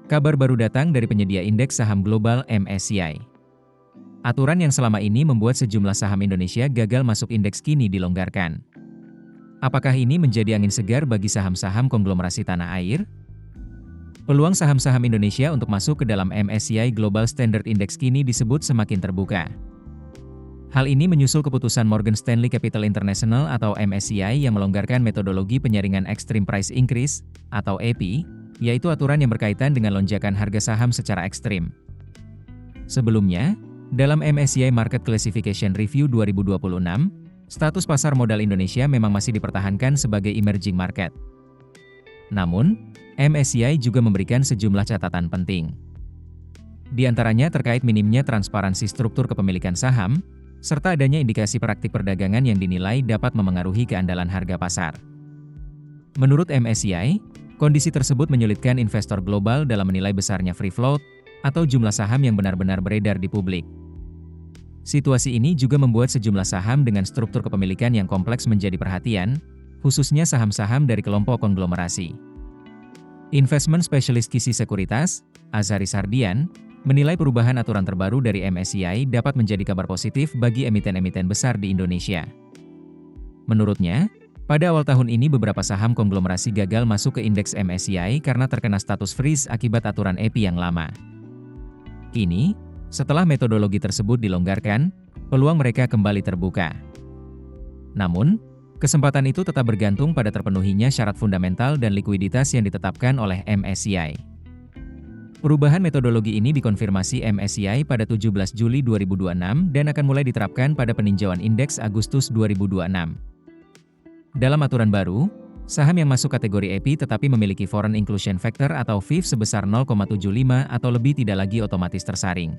Kabar baru datang dari penyedia indeks saham global MSCI. Aturan yang selama ini membuat sejumlah saham Indonesia gagal masuk indeks kini dilonggarkan. Apakah ini menjadi angin segar bagi saham-saham konglomerasi tanah air? Peluang saham-saham Indonesia untuk masuk ke dalam MSCI Global Standard Index kini disebut semakin terbuka. Hal ini menyusul keputusan Morgan Stanley Capital International atau MSCI yang melonggarkan metodologi penyaringan Extreme Price Increase atau EPI, yaitu aturan yang berkaitan dengan lonjakan harga saham secara ekstrim. Sebelumnya, dalam MSCI Market Classification Review 2026, status pasar modal Indonesia memang masih dipertahankan sebagai emerging market. Namun, MSCI juga memberikan sejumlah catatan penting. Di antaranya terkait minimnya transparansi struktur kepemilikan saham, serta adanya indikasi praktik perdagangan yang dinilai dapat memengaruhi keandalan harga pasar. Menurut MSCI, kondisi tersebut menyulitkan investor global dalam menilai besarnya free float, atau jumlah saham yang benar-benar beredar di publik. Situasi ini juga membuat sejumlah saham dengan struktur kepemilikan yang kompleks menjadi perhatian, khususnya saham-saham dari kelompok konglomerasi. Investment Specialist Kisi Sekuritas, Azharis Hardian, menilai perubahan aturan terbaru dari MSCI dapat menjadi kabar positif bagi emiten-emiten besar di Indonesia. Menurutnya, pada awal tahun ini beberapa saham konglomerasi gagal masuk ke indeks MSCI karena terkena status freeze akibat aturan EPI yang lama. Kini, setelah metodologi tersebut dilonggarkan, peluang mereka kembali terbuka. Namun, kesempatan itu tetap bergantung pada terpenuhinya syarat fundamental dan likuiditas yang ditetapkan oleh MSCI. Perubahan metodologi ini dikonfirmasi MSCI pada 17 Juli 2026 dan akan mulai diterapkan pada peninjauan indeks Agustus 2026. Dalam aturan baru, saham yang masuk kategori EPI tetapi memiliki Foreign Inclusion Factor atau FIF sebesar 0,75 atau lebih tidak lagi otomatis tersaring.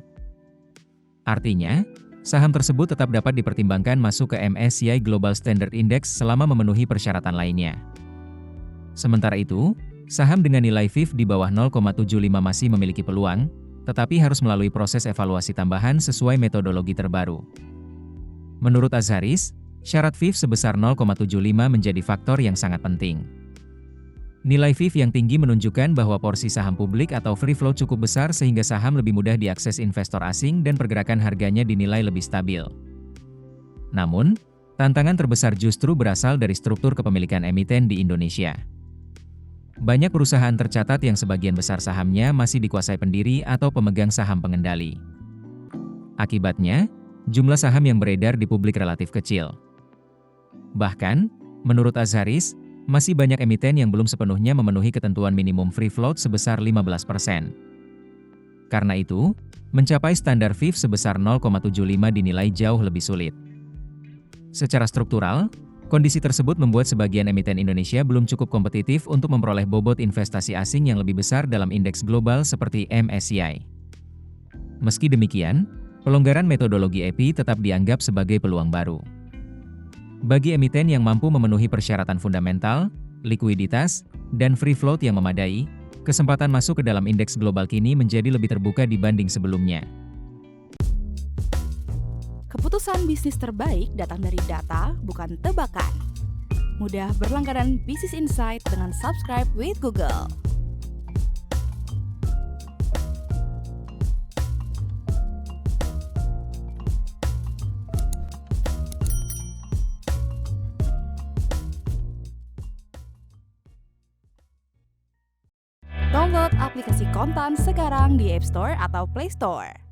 Artinya, saham tersebut tetap dapat dipertimbangkan masuk ke MSCI Global Standard Index selama memenuhi persyaratan lainnya. Sementara itu, saham dengan nilai FIF di bawah 0,75 masih memiliki peluang, tetapi harus melalui proses evaluasi tambahan sesuai metodologi terbaru. Menurut Azharis, syarat FIF sebesar 0,75 menjadi faktor yang sangat penting. Nilai FIF yang tinggi menunjukkan bahwa porsi saham publik atau free float cukup besar sehingga saham lebih mudah diakses investor asing dan pergerakan harganya dinilai lebih stabil. Namun, tantangan terbesar justru berasal dari struktur kepemilikan emiten di Indonesia. Banyak perusahaan tercatat yang sebagian besar sahamnya masih dikuasai pendiri atau pemegang saham pengendali. Akibatnya, jumlah saham yang beredar di publik relatif kecil. Bahkan, menurut Azharis, masih banyak emiten yang belum sepenuhnya memenuhi ketentuan minimum free float sebesar 15%. Karena itu, mencapai standar FIF sebesar 0,75 dinilai jauh lebih sulit. Secara struktural, kondisi tersebut membuat sebagian emiten Indonesia belum cukup kompetitif untuk memperoleh bobot investasi asing yang lebih besar dalam indeks global seperti MSCI. Meski demikian, pelonggaran metodologi EPI tetap dianggap sebagai peluang baru. Bagi emiten yang mampu memenuhi persyaratan fundamental, likuiditas, dan free float yang memadai, kesempatan masuk ke dalam indeks global kini menjadi lebih terbuka dibanding sebelumnya. Keputusan bisnis terbaik datang dari data, bukan tebakan. Mudah berlangganan Business Insight dengan subscribe with Google. Download aplikasi Kontan sekarang di App Store atau Play Store.